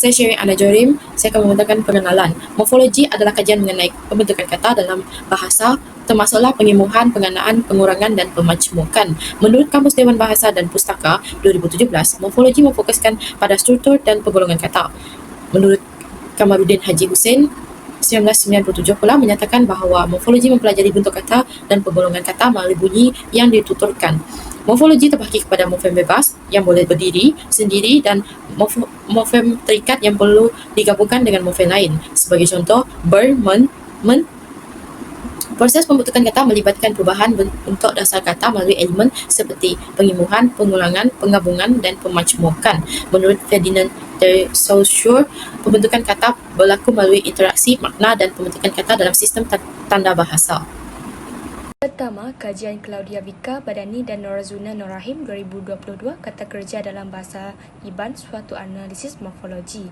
Saya Syirin Ana Jorim. Saya akan membentukkan pengenalan. Morfologi adalah kajian mengenai pembentukan kata dalam bahasa, termasuklah pengimuhan, penganaan, pengurangan dan pemajmukan. Menurut Kamus Dewan Bahasa dan Pustaka 2017, morfologi memfokuskan pada struktur dan penggolongan kata. Menurut Kamaruddin Haji Hussein 1997 pula menyatakan bahawa morfologi mempelajari bentuk kata dan penggolongan kata melalui bunyi yang dituturkan. Morfologi terbahagi kepada morfem bebas yang boleh berdiri sendiri dan morfem terikat yang perlu digabungkan dengan morfem lain. Sebagai contoh, ber, men. Proses pembentukan kata melibatkan perubahan bentuk dasar kata melalui elemen seperti pengimuhan, pengulangan, penggabungan dan pemajmukan. Menurut Ferdinand de Saussure, pembentukan kata berlaku melalui interaksi makna dan pembentukan kata dalam sistem tanda bahasa. Pertama, kajian Claudia Vika Badani dan Norazuna Norahim 2022, kata kerja dalam bahasa Iban, suatu analisis morfologi.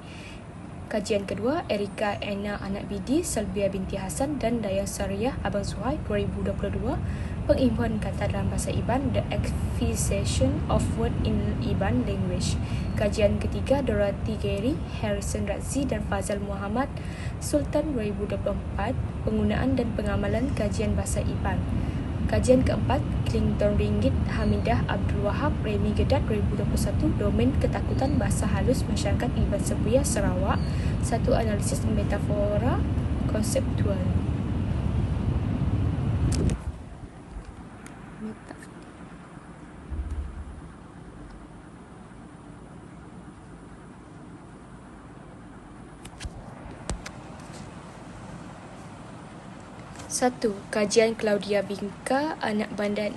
Kajian kedua, Erika Ena Anak Bidi, Salbia binti Hasan dan Dayang Sariah Abang Suhai 2022, pengimbuhan kata dalam bahasa Iban, The Acquisition of Word in Iban Language. Kajian ketiga, Dorothy Gary, Harrison Razi dan Fazal Muhammad Sultan 2024, penggunaan dan pengamalan kajian bahasa Iban. Kajian keempat, Clinton Ringgit, Hamidah Abdul Wahab, Remy Gedat 2021, domain ketakutan bahasa halus masyarakat Iban Sebuya Sarawak, satu analisis metafora konseptual. Satu, kajian Claudia Vika Anak Bandani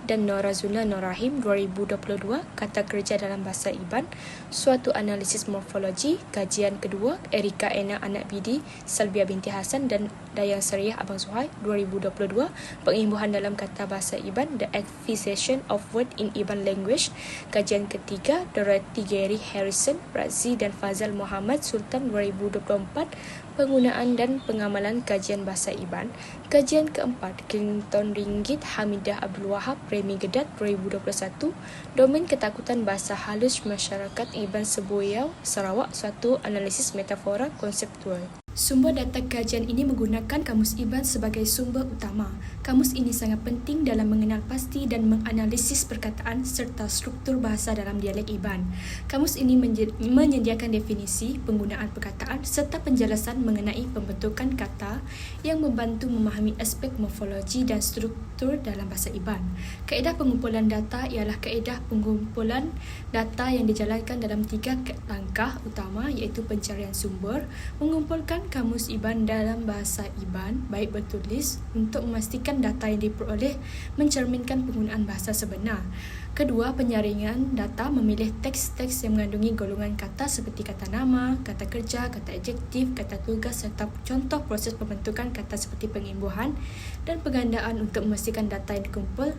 dan Norazuna Norahim 2022, kata kerja dalam bahasa Iban, suatu analisis morfologi. Kajian kedua, Erika Ena Anak Bidi, Salbia binti Hasan dan Dayang Sariah Abang Suhai 2022, pengimbuhan dalam kata bahasa Iban, The Acquisition of Word in Iban Language. Kajian ketiga, Dorothy Gary, Harrison Razi dan Fazal Muhammad Sultan 2024, penggunaan dan pengamalan kajian bahasa Iban. Kajian keempat, Clinton Ringgit, Hamidah Abdul Wahab, Remy Gedat 2021, domain ketakutan bahasa halus masyarakat Iban Sebuyau Sarawak, suatu analisis metafora konseptual. Sumber data kajian ini menggunakan Kamus Iban sebagai sumber utama. Kamus ini sangat penting dalam mengenal pasti dan menganalisis perkataan serta struktur bahasa dalam dialek Iban. Kamus ini menyediakan definisi, penggunaan perkataan serta penjelasan mengenai pembentukan kata yang membantu memahami aspek morfologi dan struktur dalam bahasa Iban. Kaedah pengumpulan data ialah kaedah pengumpulan data yang dijalankan dalam 3 langkah utama, iaitu pencarian sumber, mengumpulkan kamus Iban dalam bahasa Iban baik bertulis untuk memastikan data yang diperoleh mencerminkan penggunaan bahasa sebenar. Kedua, penyaringan data, memilih teks-teks yang mengandungi golongan kata seperti kata nama, kata kerja, kata adjektif, kata tugas serta contoh proses pembentukan kata seperti pengimbuhan dan penggandaan untuk memastikan data yang dikumpul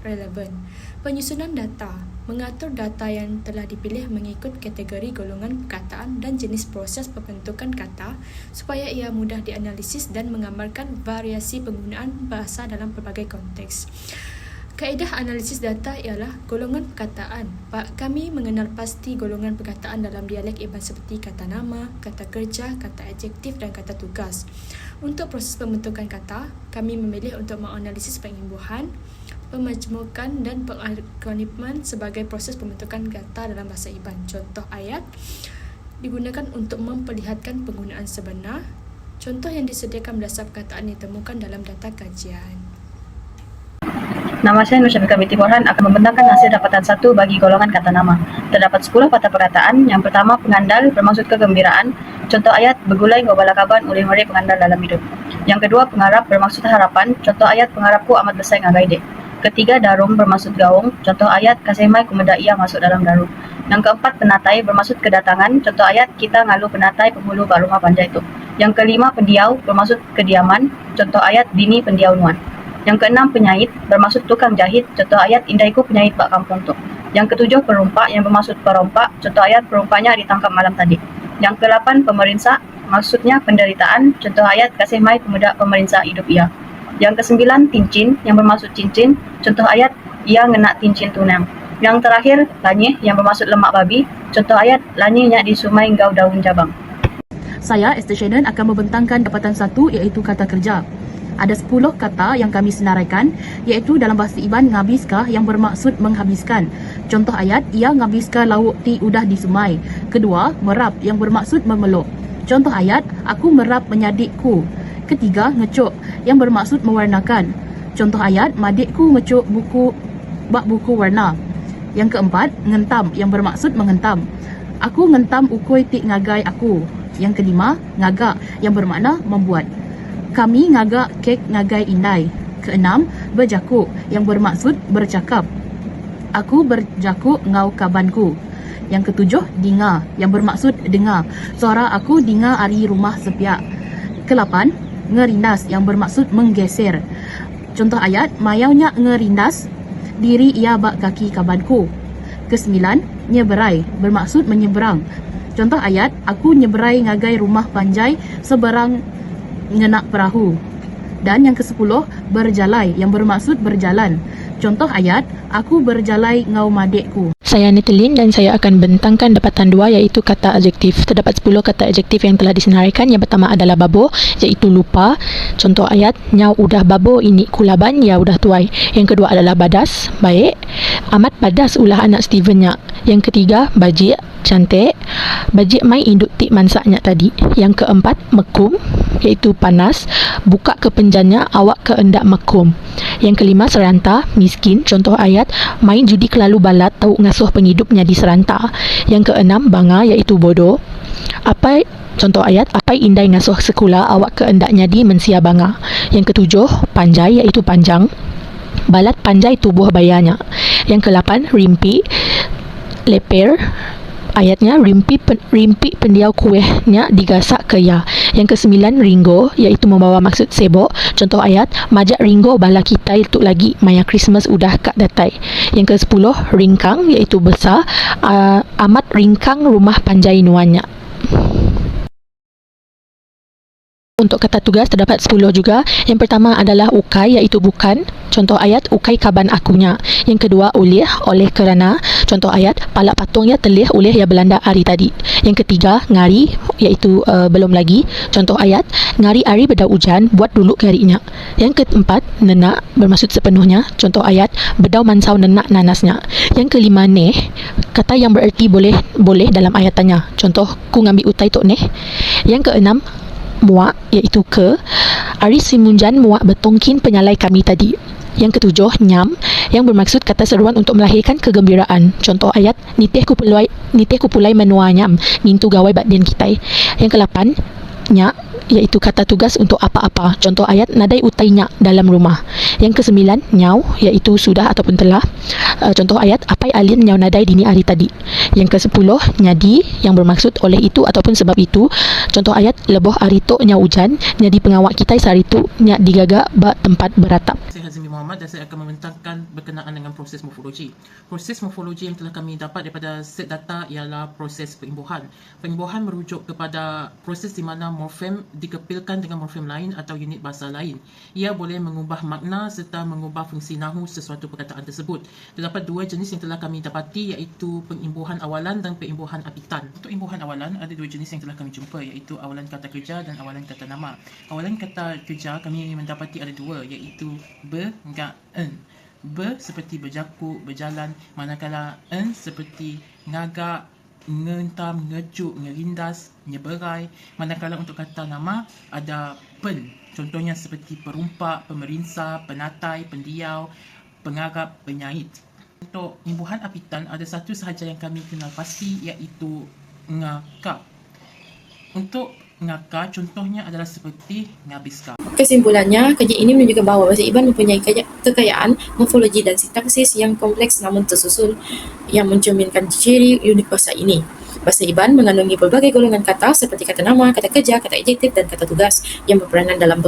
relevan. Penyusunan data, mengatur data yang telah dipilih mengikut kategori golongan perkataan dan jenis proses pembentukan kata supaya ia mudah dianalisis dan menggambarkan variasi penggunaan bahasa dalam pelbagai konteks. Kaedah analisis data ialah golongan perkataan. Kami mengenal pasti golongan perkataan dalam dialek Iban seperti kata nama, kata kerja, kata adjektif dan kata tugas. Untuk proses pembentukan kata, kami memilih untuk menganalisis pengimbuhan, pemajmukan dan pengakroniman sebagai proses pembentukan kata dalam bahasa Iban. Contoh ayat digunakan untuk memperlihatkan penggunaan sebenar. Contoh yang disediakan berdasar perkataan yang ditemukan dalam data kajian. Nama saya Nur Syafika binti Borhan akan membentangkan hasil dapatan 1 bagi golongan kata nama. Terdapat 10 patah perkataan. Yang pertama, pengandal bermaksud kegembiraan. Contoh ayat, begulai ngobalakaban oleh mereka pengandal dalam hidup. Yang kedua, pengharap bermaksud harapan. Contoh ayat, pengharapku amat besar ngagai dek. Ketiga, darum bermaksud gaung. Contoh ayat, kasemai kumeda ia masuk dalam darum. Yang keempat, penatai bermaksud kedatangan. Contoh ayat, kita ngalu penatai penghulu bak rumah panjai itu. Yang kelima, pendiau bermaksud kediaman. Contoh ayat, dini pendiau nuan. Yang keenam, penyait bermaksud tukang jahit. Contoh ayat, indaiku penyait bak kampung tu. Yang ketujuh, perompak yang bermaksud perompak. Contoh ayat, perompaknya ditangkap malam tadi. Yang kedelapan, pemerintah maksudnya penderitaan. Contoh ayat, kasih mai pemuda pemerintah hidup ia. Yang kesembilan, cincin yang bermaksud cincin. Contoh ayat, ia ngena cincin tunang. Yang terakhir, lanyih yang bermaksud lemak babi. Contoh ayat, lanyih nyak di sumai ngau daun cabang. Saya, Esther Shannon, akan membentangkan dapatan 1 iaitu kata kerja. Ada 10 kata yang kami senaraikan, iaitu dalam bahasa Iban ngabiskah yang bermaksud menghabiskan. Contoh ayat, ia ngabiskan lauk ti udah di sungai. Kedua, merap yang bermaksud memeluk. Contoh ayat, aku merap menyadikku. Ketiga, ngecuk yang bermaksud mewarnakan. Contoh ayat, madikku ngecuk bak buku warna. Yang keempat, ngentam yang bermaksud mengentam. Aku ngentam ukui tik ngagai aku. Yang kelima, ngagak yang bermakna membuat. Kami ngagak kek ngagai indai. Keenam, berjakuk yang bermaksud bercakap. Aku berjakuk ngau kabanku. Yang ketujuh, dinga yang bermaksud dengar. Suara aku dengar ari rumah sepiak. Kelapan, ngerindas yang bermaksud menggeser. Contoh ayat, mayaunya ngerindas diri ia bak kaki kabanku. Kesembilan, nyeberai bermaksud menyeberang. Contoh ayat, aku nyeberai ngagai rumah panjai seberang ngenak perahu. Dan yang ke-10, berjalai yang bermaksud berjalan. Contoh ayat, aku berjalai ngau madekku. Saya Netelin dan saya akan bentangkan dapatan 2 iaitu kata adjektif. Terdapat 10 kata adjektif yang telah disenaraikan. Yang pertama adalah babo iaitu lupa. Contoh ayat, nyau udah babo ini kulaban ya udah tuai. Yang kedua adalah badas, baik. Amat badas ulah anak Steven nyak. Yang ketiga, bajik, cantik. Bajik mai induk tik mansaknya tadi. Yang keempat, mekum iaitu panas. Buka kepenjannya awak ke endak mekum. Yang kelima, seranta, miskin. Contoh ayat, main judi kelalu balat tahu ngasuh penghidupnya di seranta. Yang keenam, banga iaitu bodoh. Contoh ayat, apa indai ngasuh sekolah awak ke endaknya di mensia banga. Yang ketujuh, panjai iaitu panjang. Balat panjai tubuh bayanya. Yang ke-8, rimpi, leper. Ayatnya, rimpi pendiau kuehnya digasak ke ya. Yang ke-9, ringgo iaitu membawa maksud sibuk. Contoh ayat, majak ringgo bala kita itu lagi maya Christmas udah kak datai. Yang ke-10, ringkang iaitu besar. Amat ringkang rumah panjai nuanya. Untuk kata tugas terdapat 10 juga. Yang pertama adalah ukai iaitu bukan. Contoh ayat, ukai kaban akunya. Yang kedua, ulih, oleh kerana. Contoh ayat, palak patung ya telih ulih ya Belanda hari tadi. Yang ketiga, ngari iaitu belum lagi. Contoh ayat, ngari ari beda hujan buat dulu karinya. Yang keempat, nenak bermaksud sepenuhnya. Contoh ayat, bedau mansau nenak nanasnya. Yang kelima, neh, kata yang bererti boleh dalam ayatannya. Contoh, ku ngambil utai tok neh. Yang keenam, muak iaitu ke. Ari simunjan muak betongkin penyalai kami tadi. Yang ketujuh, nyam yang bermaksud kata seruan untuk melahirkan kegembiraan. Contoh ayat, nitih ku pulai menua nyam ngintu gawai bakdian kitai. Yang ke-8, nyak iaitu kata tugas untuk apa-apa. Contoh ayat, nadai utai nyak dalam rumah. Yang ke-9, nyau iaitu sudah ataupun telah. Contoh ayat, apai alin nyau nadai dini hari tadi. Yang ke-10, nyadi yang bermaksud oleh itu ataupun sebab itu. Contoh ayat, leboh arito nyau hujan, nyadi pengawak kita sehari itu nyak digagak bak tempat beratap. Saya Hazmi Muhammad dan saya akan membentangkan berkenaan dengan proses morfologi. Proses morfologi yang telah kami dapat daripada set data ialah proses perimbuhan. Perimbuhan merujuk kepada proses di mana morfem dikepilkan dengan morfem lain atau unit bahasa lain. Ia boleh mengubah makna serta mengubah fungsi nahu sesuatu perkataan tersebut. Terdapat 2 jenis yang telah kami dapati iaitu perimbuhan awalan dan perimbuhan apitan. Untuk imbuhan awalan ada 2 jenis yang telah kami jumpa iaitu awalan kata kerja dan awalan kata nama. Awalan kata kerja kami mendapati ada 2 iaitu ber, ngak, en. Ber seperti berjakuk, berjalan, manakala en seperti ngagak, ngentam, ngecuk, ngerindas, nyeberai. Manakala untuk kata nama ada pen. Contohnya seperti perumpak, pemerinsa, penatai, pendiau, pengarap, penyait. Untuk imbuhan apitan ada satu sahaja yang kami kenal pasti iaitu ngakak. Untuk ngakak contohnya adalah seperti ngabiskah. Kesimpulannya, kajian ini menunjukkan bahawa bahasa Iban mempunyai kekayaan morfologi dan sintaksis yang kompleks namun tersusun yang mencerminkan ciri unik bahasa ini. Bahasa Iban mengandungi berbagai golongan kata seperti kata nama, kata kerja, kata adjektif dan kata tugas yang berperanan dalam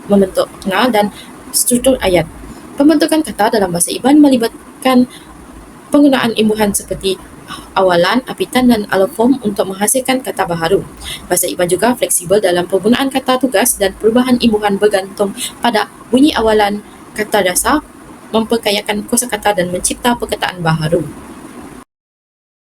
membentuk kenal dan struktur ayat. Pembentukan kata dalam bahasa Iban melibatkan penggunaan imbuhan seperti awalan, apitan dan alofom untuk menghasilkan kata baharu. Bahasa Iban juga fleksibel dalam penggunaan kata tugas dan perubahan imbuhan bergantung pada bunyi awalan kata dasar memperkayakan kosakata dan mencipta perkataan baharu.